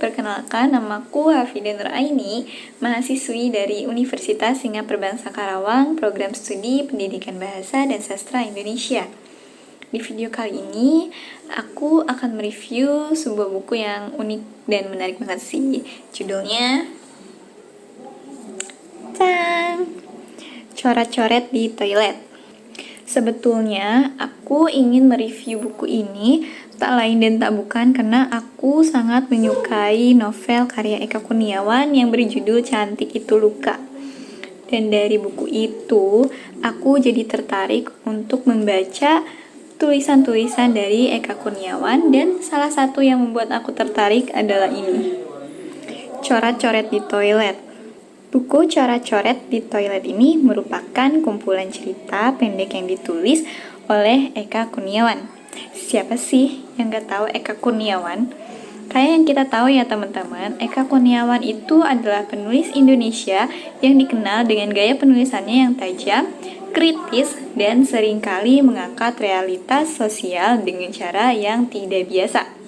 Perkenalkan, namaku Hafida Nuraini, mahasiswi dari Universitas Singapura Bangsa Karawang, Program Studi Pendidikan Bahasa dan Sastra Indonesia. Di video kali ini, aku akan mereview sebuah buku yang unik dan menarik banget sih. Judulnya Coret-coret di Toilet. Sebetulnya, aku ingin mereview buku ini tak lain dan tak bukan karena aku sangat menyukai novel karya Eka Kurniawan yang berjudul Cantik Itu Luka. Dan dari buku itu, aku jadi tertarik untuk membaca tulisan-tulisan dari Eka Kurniawan, dan salah satu yang membuat aku tertarik adalah ini, Coret-coret di Toilet. Buku Coret-coret di Toilet ini merupakan kumpulan cerita pendek yang ditulis oleh Eka Kurniawan. Siapa sih yang gak tahu Eka Kurniawan? Kayak yang kita tahu ya teman-teman, Eka Kurniawan itu adalah penulis Indonesia yang dikenal dengan gaya penulisannya yang tajam, kritis, dan seringkali mengangkat realitas sosial dengan cara yang tidak biasa.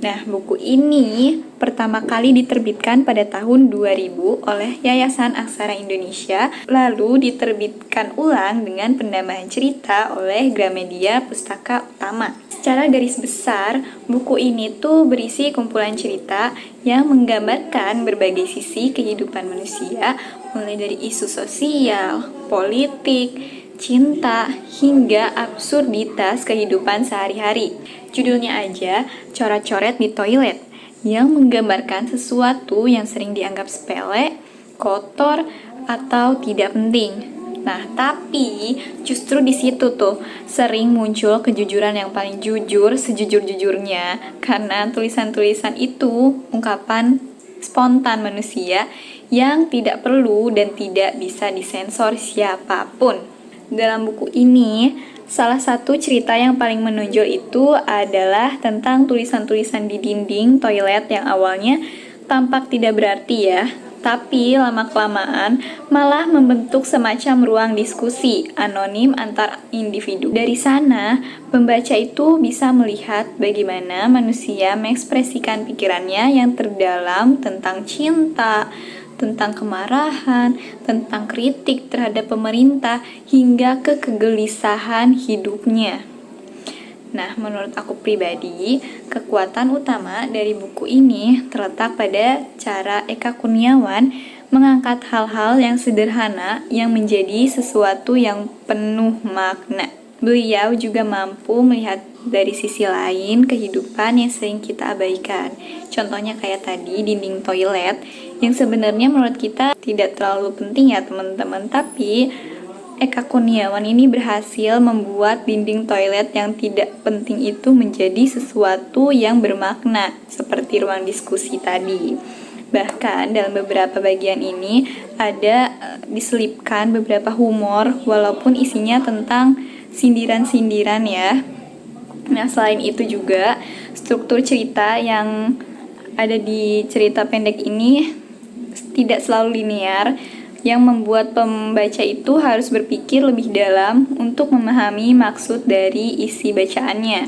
Nah, buku ini pertama kali diterbitkan pada tahun 2000 oleh Yayasan Aksara Indonesia, lalu diterbitkan ulang dengan pendambahan cerita oleh Gramedia Pustaka Utama. Secara garis besar, buku ini tuh berisi kumpulan cerita yang menggambarkan berbagai sisi kehidupan manusia, mulai dari isu sosial, politik, cinta, hingga absurditas kehidupan sehari-hari. Judulnya aja Coret-coret di Toilet, yang menggambarkan sesuatu yang sering dianggap sepele, kotor, atau tidak penting. Nah, tapi justru di situ tuh sering muncul kejujuran yang paling jujur sejujur-jujurnya, karena tulisan-tulisan itu ungkapan spontan manusia yang tidak perlu dan tidak bisa disensor siapapun. Dalam buku ini, salah satu cerita yang paling menonjol itu adalah tentang tulisan-tulisan di dinding toilet yang awalnya tampak tidak berarti ya, tapi lama-kelamaan malah membentuk semacam ruang diskusi anonim antar individu. Dari sana, pembaca itu bisa melihat bagaimana manusia mengekspresikan pikirannya yang terdalam tentang cinta, tentang kemarahan, tentang kritik terhadap pemerintah, hingga ke kegelisahan hidupnya. Nah, menurut aku pribadi, kekuatan utama dari buku ini terletak pada cara Eka Kurniawan mengangkat hal-hal yang sederhana yang menjadi sesuatu yang penuh makna. Beliau juga mampu melihat dari sisi lain kehidupan yang sering kita abaikan. Contohnya kayak tadi dinding toilet yang sebenarnya menurut kita tidak terlalu penting ya teman-teman, tapi Eka Kurniawan ini berhasil membuat dinding toilet yang tidak penting itu menjadi sesuatu yang bermakna, seperti ruang diskusi tadi. Bahkan dalam beberapa bagian ini ada diselipkan beberapa humor walaupun isinya tentang sindiran-sindiran ya. Nah, selain itu juga struktur cerita yang ada di cerita pendek ini tidak selalu linear, yang membuat pembaca itu harus berpikir lebih dalam untuk memahami maksud dari isi bacaannya.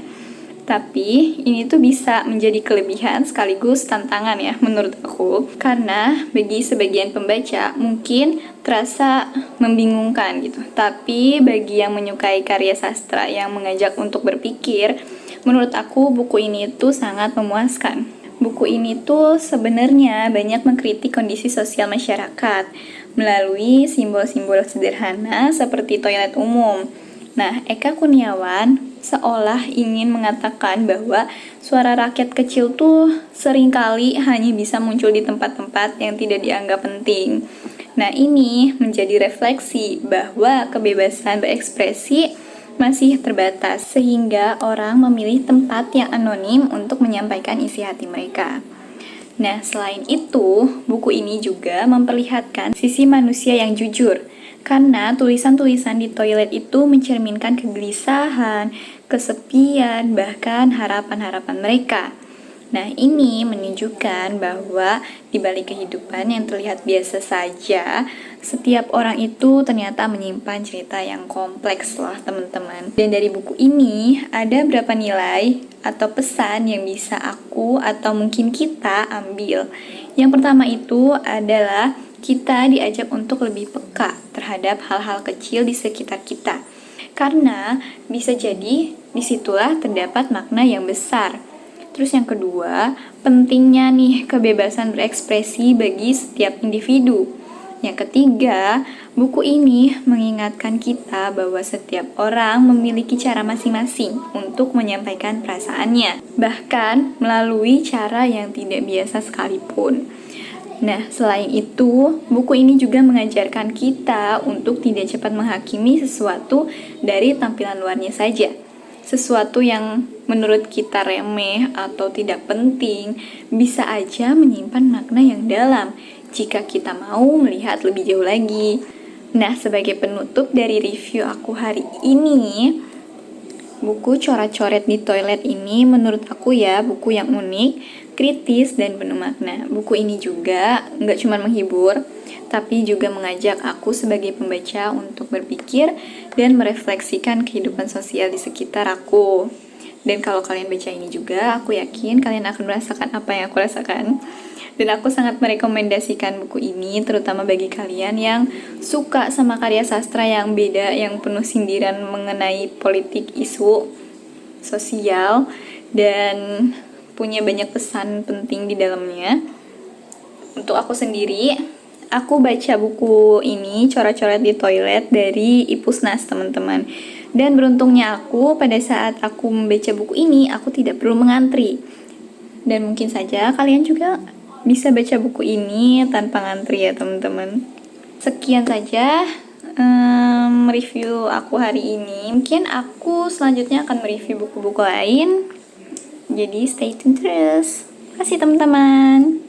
Tapi ini tuh bisa menjadi kelebihan sekaligus tantangan ya menurut aku, karena bagi sebagian pembaca mungkin terasa membingungkan gitu. Tapi bagi yang menyukai karya sastra yang mengajak untuk berpikir, menurut aku buku ini tuh sangat memuaskan. Buku ini tuh sebenarnya banyak mengkritik kondisi sosial masyarakat melalui simbol-simbol sederhana seperti toilet umum. Nah, Eka Kurniawan seolah ingin mengatakan bahwa suara rakyat kecil tuh seringkali hanya bisa muncul di tempat-tempat yang tidak dianggap penting. Nah, ini menjadi refleksi bahwa kebebasan berekspresi masih terbatas, sehingga orang memilih tempat yang anonim untuk menyampaikan isi hati mereka. Nah, selain itu, buku ini juga memperlihatkan sisi manusia yang jujur, karena tulisan-tulisan di toilet itu mencerminkan kegelisahan, kesepian, bahkan harapan-harapan mereka. Nah, ini menunjukkan bahwa di balik kehidupan yang terlihat biasa saja, setiap orang itu ternyata menyimpan cerita yang kompleks loh, teman-teman. Dan dari buku ini, ada berapa nilai atau pesan yang bisa aku atau mungkin kita ambil. Yang pertama itu adalah kita diajak untuk lebih peka terhadap hal-hal kecil di sekitar kita. Karena bisa jadi disitulah terdapat makna yang besar. Terus yang kedua, pentingnya nih kebebasan berekspresi bagi setiap individu. Yang ketiga, buku ini mengingatkan kita bahwa setiap orang memiliki cara masing-masing untuk menyampaikan perasaannya, bahkan melalui cara yang tidak biasa sekalipun. Nah, selain itu, buku ini juga mengajarkan kita untuk tidak cepat menghakimi sesuatu dari tampilan luarnya saja. Sesuatu yang menurut kita remeh atau tidak penting bisa aja menyimpan makna yang dalam jika kita mau melihat lebih jauh lagi. Nah, sebagai penutup dari review aku hari ini, buku Coret-Coret di Toilet ini menurut aku ya buku yang unik, kritis, dan penuh makna. Buku ini juga nggak cuma menghibur, tapi juga mengajak aku sebagai pembaca untuk berpikir dan merefleksikan kehidupan sosial di sekitar aku. Dan kalau kalian baca ini juga, aku yakin kalian akan merasakan apa yang aku rasakan. Dan aku sangat merekomendasikan buku ini, terutama bagi kalian yang suka sama karya sastra yang beda, yang penuh sindiran mengenai politik, isu sosial, dan punya banyak pesan penting di dalamnya. Untuk aku sendiri, aku baca buku ini, Coret-Coret di Toilet, dari Ipusnas, teman-teman. Dan beruntungnya aku, pada saat aku membaca buku ini, aku tidak perlu mengantri. Dan mungkin saja kalian juga bisa baca buku ini tanpa ngantri ya, teman-teman. Sekian saja review aku hari ini. Mungkin aku selanjutnya akan mereview buku-buku lain. Jadi stay tune terus. Terima kasih teman-teman.